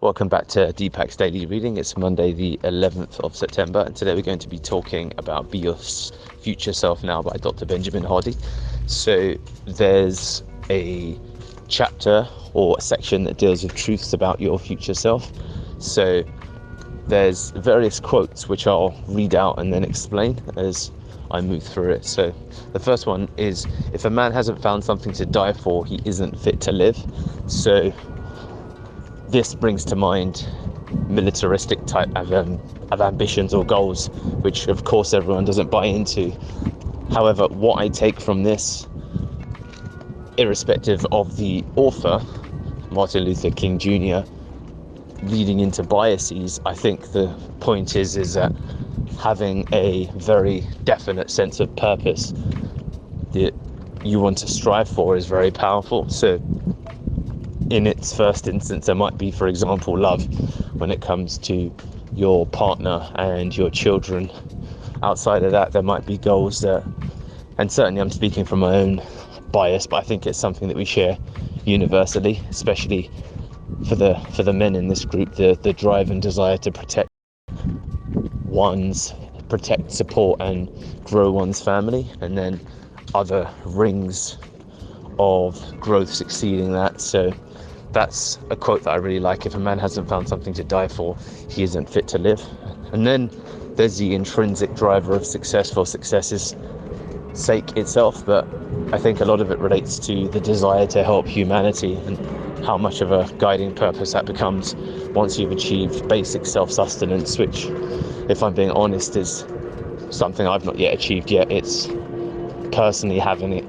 Welcome back to Deepak's Daily Reading. It's Monday the 11th of September, and today we're going to be talking about Be Your Future Self Now by Dr. Benjamin Hardy. So there's a chapter or a section that deals with truths about your future self. So there's various quotes which I'll read out and then explain as I move through it. So the first one is, if a man hasn't found something to die for, he isn't fit to live. So this brings to mind militaristic type of ambitions or goals, which of course everyone doesn't buy into. However, what I take from this, irrespective of the author, Martin Luther King Jr., leading into biases, I think the point is that having a very definite sense of purpose that you want to strive for is very powerful. So in its first instance, there might be, for example, love when it comes to your partner and your children. Outside of that, there might be goals that, and certainly I'm speaking from my own bias, but I think it's something that we share universally, especially for the men in this group, the drive and desire to protect, support and grow one's family, and then other rings of growth succeeding that. So that's a quote that I really like. If a man hasn't found something to die for, he isn't fit to live. And then there's the intrinsic driver of success for success's sake itself, but I think a lot of it relates to the desire to help humanity and how much of a guiding purpose that becomes once you've achieved basic self-sustenance, which, if I'm being honest, is something I've not yet achieved yet. It's personally having,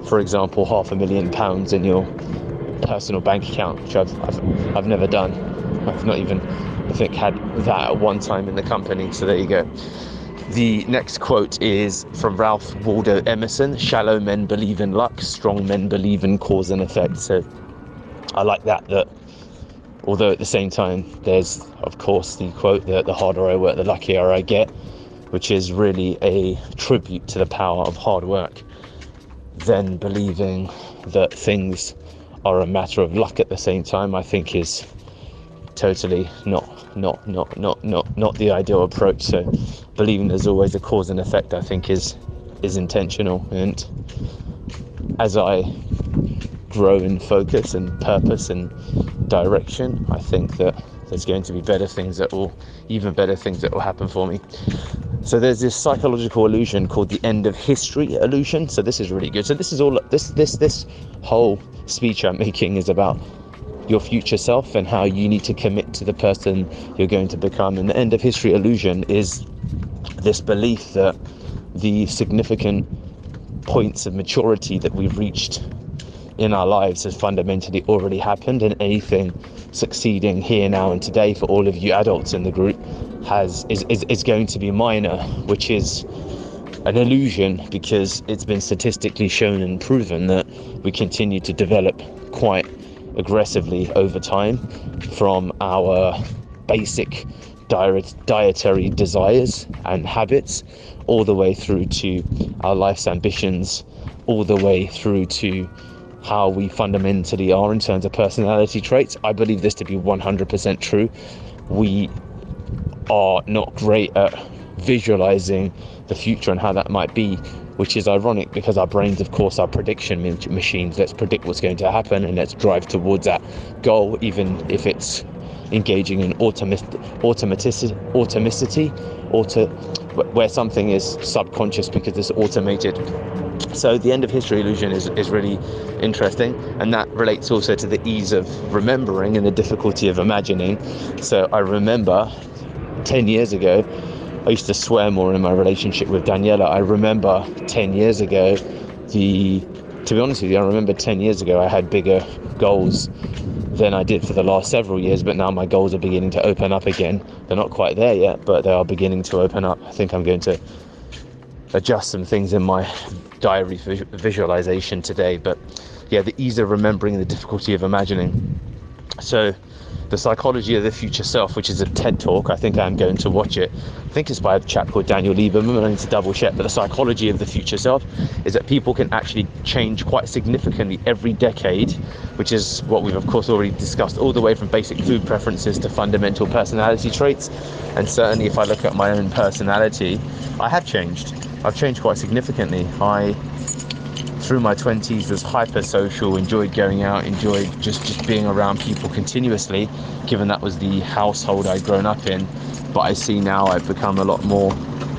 for example, £500,000 in your personal bank account, which I've never done. I've not even, I think, had that at one time in the company. So there you go. The next quote is from Ralph Waldo Emerson: "Shallow men believe in luck, strong men believe in cause and effect." So I like that although at the same time there's of course the quote that the harder I work, the luckier I get, which is really a tribute to the power of hard work. Then believing that things are a matter of luck at the same time, I think is totally not the ideal approach. So believing there's always a cause and effect, I think is intentional. And as I grow in focus and purpose and direction, I think that there's going to be even better things that will happen for me. So there's this psychological illusion called the end of history illusion. So this is really good. So this whole speech I'm making is about your future self and how you need to commit to the person you're going to become. And the end of history illusion is this belief that the significant points of maturity that we've reached in our lives has fundamentally already happened, and anything succeeding here, now and today for all of you adults in the group is going to be minor, which is an illusion, because it's been statistically shown and proven that we continue to develop quite aggressively over time, from our basic dietary desires and habits, all the way through to our life's ambitions, all the way through to how we fundamentally are in terms of personality traits. I believe this to be 100% true. We are not great at visualizing the future and how that might be, which is ironic because our brains, of course, are prediction machines. Let's predict what's going to happen and let's drive towards that goal, even if it's engaging in automaticity, where something is subconscious because it's automated. So the end of history illusion is really interesting, and that relates also to the ease of remembering and the difficulty of imagining. So I remember 10 years ago, I used to swear more in my relationship with Daniela. I remember 10 years ago, to be honest with you, I remember 10 years ago I had bigger goals than I did for the last several years, but now my goals are beginning to open up again. They're not quite there yet, but they are beginning to open up. I think I'm going to adjust some things in my diary visualization today, but yeah, the ease of remembering and the difficulty of imagining. So The Psychology of the Future Self, which is a TED talk. I think I'm going to watch it. I think it's by a chap called Daniel Lieberman. I need to double check. But the Psychology of the Future Self is that people can actually change quite significantly every decade, which is what we've of course already discussed, all the way from basic food preferences to fundamental personality traits. And certainly if I look at my own personality, I have changed. I've changed quite significantly. Through my 20s was hyper social, enjoyed going out, enjoyed just being around people continuously, given that was the household I'd grown up in. But I see now I've become a lot more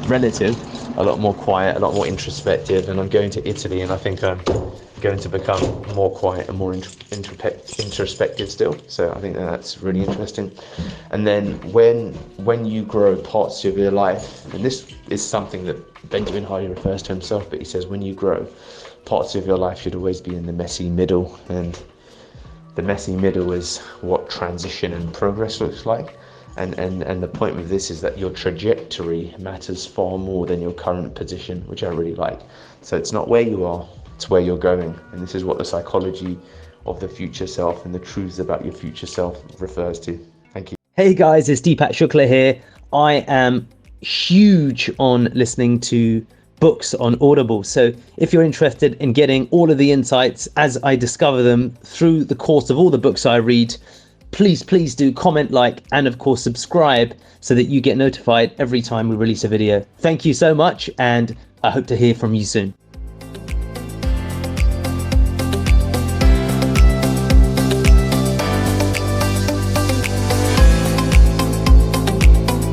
relative, a lot more quiet, a lot more introspective, and I'm going to Italy, and I think I'm going to become more quiet and more introspective still. So I think that's really interesting. And then when you grow parts of your life, and this is something that Benjamin Hardy refers to himself, but he says when you grow, parts of your life should always be in the messy middle, and the messy middle is what transition and progress looks like. And the point with this is that your trajectory matters far more than your current position, which I really like. So it's not where you are, it's where you're going. And this is what the psychology of the future self and the truths about your future self refers to. Thank you. Hey guys, it's Deepak Shukla here. I am huge on listening to books on Audible. So if you're interested in getting all of the insights as I discover them through the course of all the books I read, please do comment, like, and of course subscribe so that you get notified every time we release a video. Thank you so much, and I hope to hear from you soon.